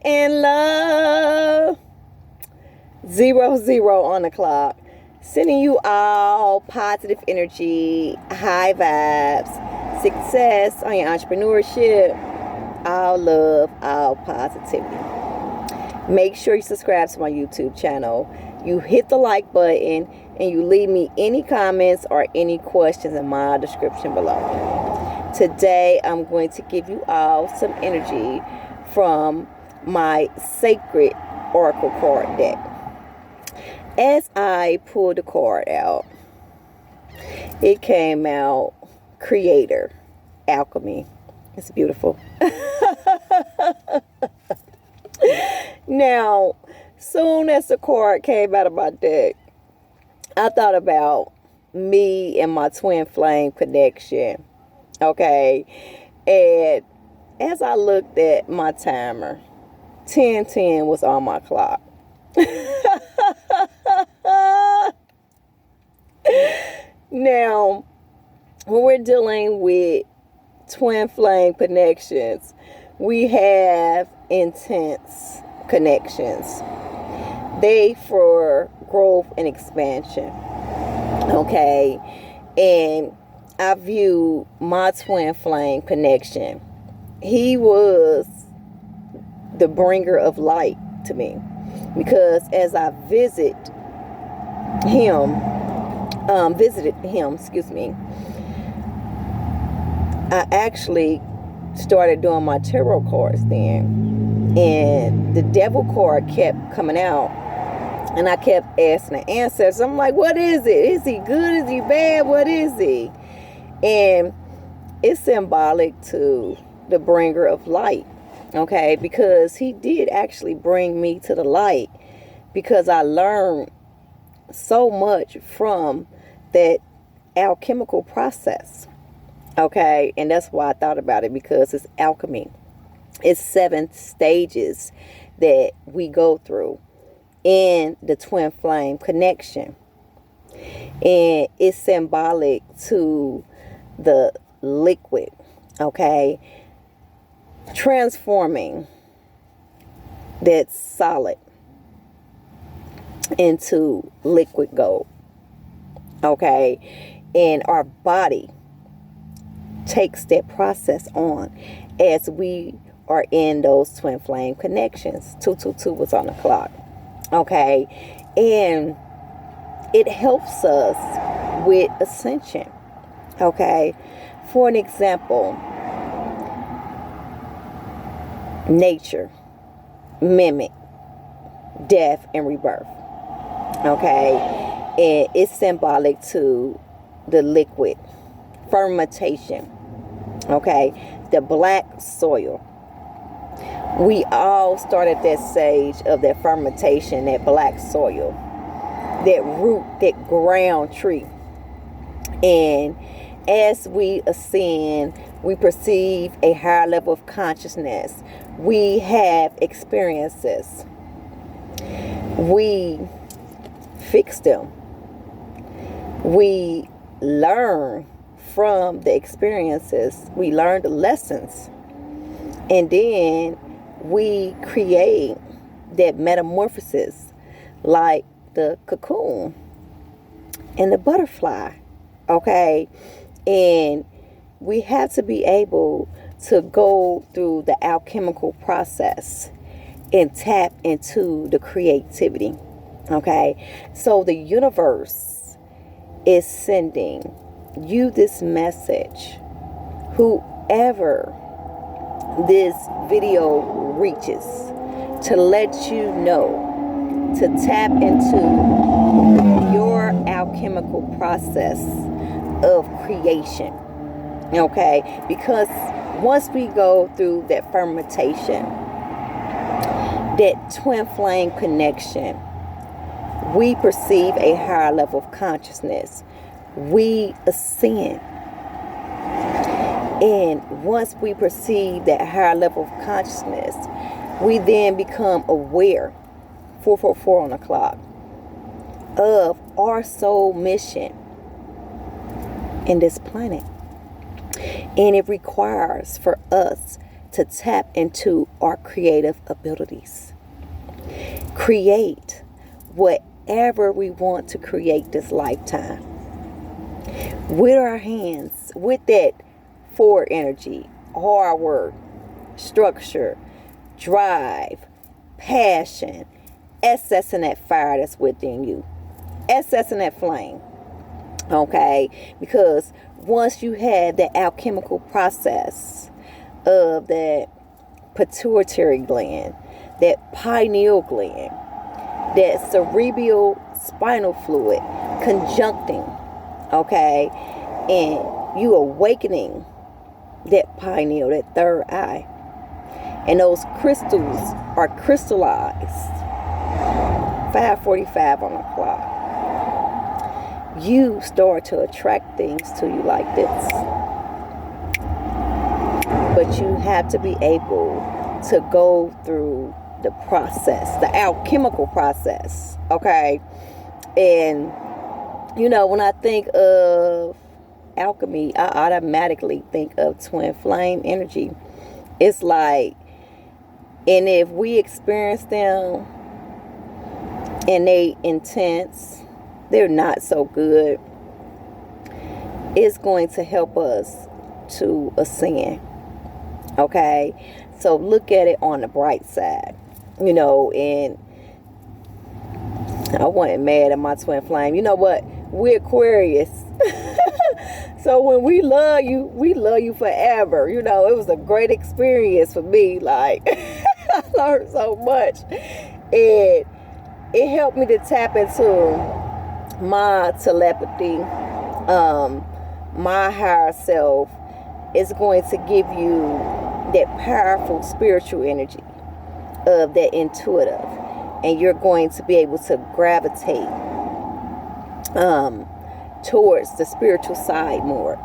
and love. 00 on the clock. Sending you all positive energy, high vibes, success on your entrepreneurship, all love, all positivity. Make sure you subscribe to my YouTube channel. You hit the like button and you leave me any comments or any questions in my description below. Today, I'm going to give you all some energy from my Sacred Oracle card deck. As I pulled the card out, it came out Creator, Alchemy. It's beautiful. Now, soon as the card came out of my deck, I thought about me and my twin flame connection. Okay. And as I looked at my timer, 10:10 was on my clock. Now, when we're dealing with twin flame connections, we have intense connections. They for growth and expansion. Okay. And I view my twin flame connection. He was the bringer of light to me. Because as I visited him, I actually started doing my tarot cards then. And the devil card kept coming out. And I kept asking the answers. I'm like, what is it? Is he good? Is he bad? What is he? And it's symbolic to the bringer of light. Okay, because he did actually bring me to the light, because I learned so much from that alchemical process. Okay, and that's why I thought about it, because it's alchemy. It's 7 stages that we go through in the twin flame connection. And it's symbolic to the liquid. Okay, transforming that solid into liquid gold. Okay, and our body takes that process on as we are in those twin flame connections. 222 was on the clock. Okay, and it helps us with ascension. Okay, for an example, nature, mimic, death, and rebirth. Okay, and it's symbolic to the liquid, fermentation. Okay, the black soil. We all started that stage of that fermentation, that black soil, that root, that ground tree. And as we ascend, we perceive a higher level of consciousness. We have experiences. We fix them. We learn from the experiences. We learn the lessons. And then we create that metamorphosis, like the cocoon and the butterfly. Okay, and we have to be able to go through the alchemical process and tap into the creativity. Okay, so the universe is sending you this message. Whoever this video reaches, to let you know to tap into your alchemical process of creation. Okay, because once we go through that fermentation, that twin flame connection, we perceive a higher level of consciousness. We ascend. And once we perceive that higher level of consciousness, we then become aware, 444 on the clock, of our soul mission in this planet. And it requires for us to tap into our creative abilities. Create whatever we want to create this lifetime. With our hands, with that forward energy, hard work, structure, drive, passion, accessing that fire that's within you, accessing that flame. Okay, because once you have the alchemical process of that pituitary gland, that pineal gland, that cerebral spinal fluid conjuncting, okay, and you awakening that pineal, that third eye, and those crystals are crystallized 5:45 on the clock. You start to attract things to you like this. But you have to be able to go through the process, the alchemical process, okay? And, you know, when I think of alchemy, I automatically think of twin flame energy. It's like, and if we experience them and they intense, they're not so good, it's going to help us to ascend. Okay, so look at it on the bright side, you know. And I wasn't mad at my twin flame. You know what? We're Aquarius. So when we love you forever. You know, it was a great experience for me. Like, I learned so much, and it helped me to tap into my telepathy. My higher self is going to give you that powerful spiritual energy of that intuitive, and you're going to be able to gravitate towards the spiritual side more.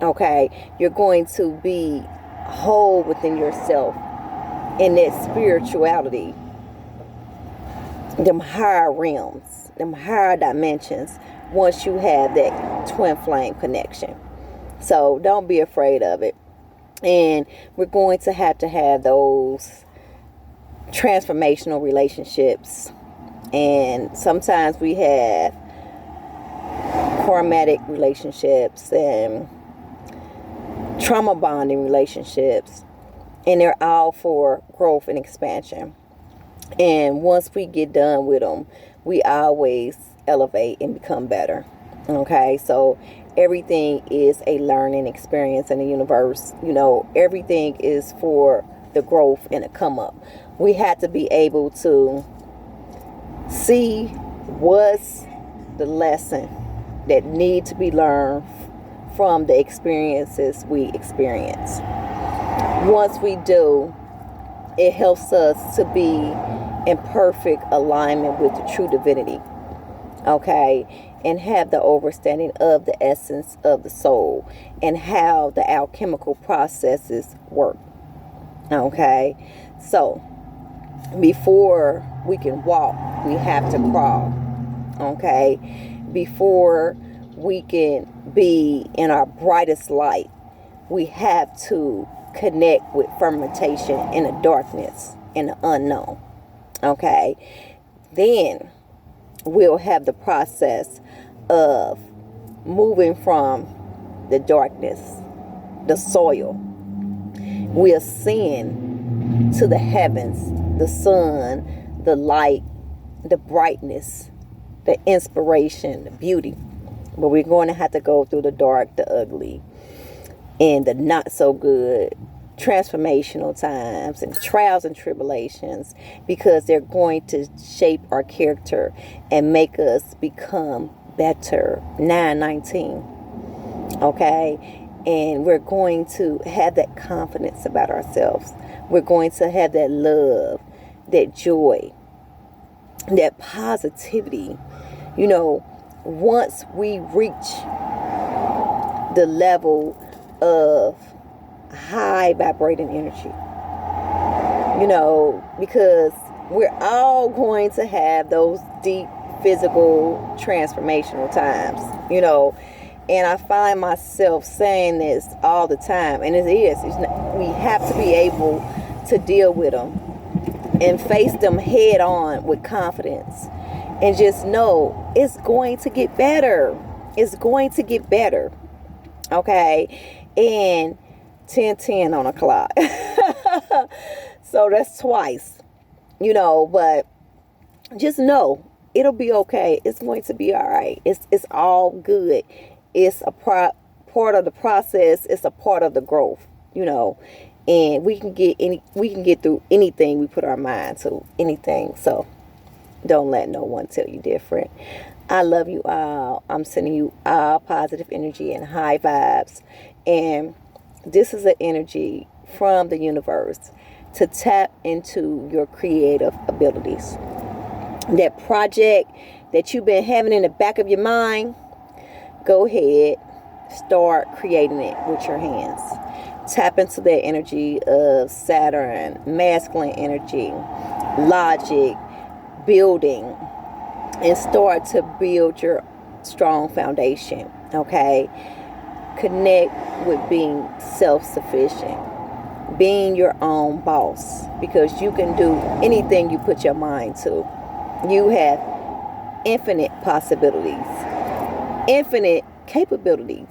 Okay, you're going to be whole within yourself in that spirituality, them higher realms, them higher dimensions, once you have that twin flame connection. So don't be afraid of it. And we're going to have those transformational relationships. And sometimes we have karmatic relationships and trauma bonding relationships. And they're all for growth and expansion. And once we get done with them, we always elevate and become better. Okay, so everything is a learning experience in the universe. You know, everything is for the growth and the come up. We have to be able to see what's the lesson that need to be learned from the experiences we experience. Once we do, it helps us to be in perfect alignment with the true divinity. Okay, and have the understanding of the essence of the soul and how the alchemical processes work. Okay, so before we can walk, we have to crawl. Okay, before we can be in our brightest light, we have to connect with fermentation in the darkness, in the unknown. Okay, then we'll have the process of moving from the darkness, the soil. We ascend to the heavens, the sun, the light, the brightness, the inspiration, the beauty. But we're going to have to go through the dark, the ugly, and the not so good transformational times and trials and tribulations, because they're going to shape our character and make us become better. 9:19. Okay, and we're going to have that confidence about ourselves. We're going to have that love, that joy, that positivity. You know, once we reach the level of high vibrating energy, you know, because we're all going to have those deep physical transformational times, you know, And I find myself saying this all the time. And it is. We have to be able to deal with them and face them head on with confidence. And just know it's going to get better. It's going to get better. Okay? And 10:10 on the clock. So that's twice. But just know it'll be okay. It's going to be all right. It's all good. It's a part of the process. It's a part of the growth, and we can get through anything we put our mind to, anything. So don't let no one tell you different. I love you all. I'm sending you all positive energy and high vibes. And this is an energy from the universe to tap into your creative abilities. That project that you've been having in the back of your mind, go ahead, start creating it with your hands. Tap into that energy of Saturn, masculine energy, logic, building, and start to build your strong foundation. Okay? Connect with being self-sufficient, being your own boss, because you can do anything you put your mind to. You have infinite possibilities, infinite capabilities,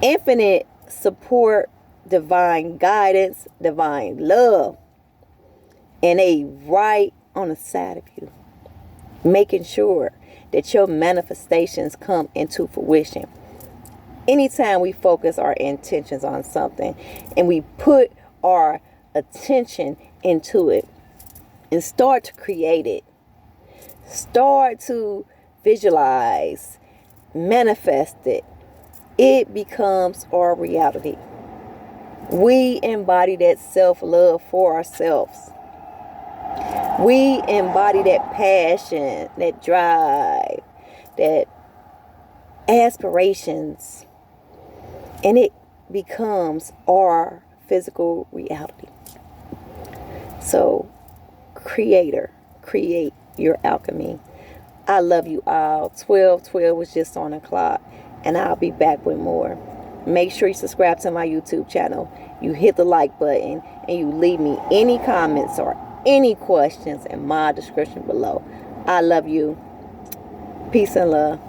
infinite support, divine guidance, divine love, and they right on the side of you, making sure that your manifestations come into fruition. Anytime we focus our intentions on something and we put our attention into it and start to create it, start to visualize, manifest it, it becomes our reality. We embody that self-love for ourselves. We embody that passion, that drive, that aspirations, and it becomes our physical reality. So, create your alchemy. I love you all. 12:12 was just on the clock, and I'll be back with more. Make sure you subscribe to my YouTube channel. You hit the like button, and you leave me any comments or any questions in my description below. I love you. Peace and love.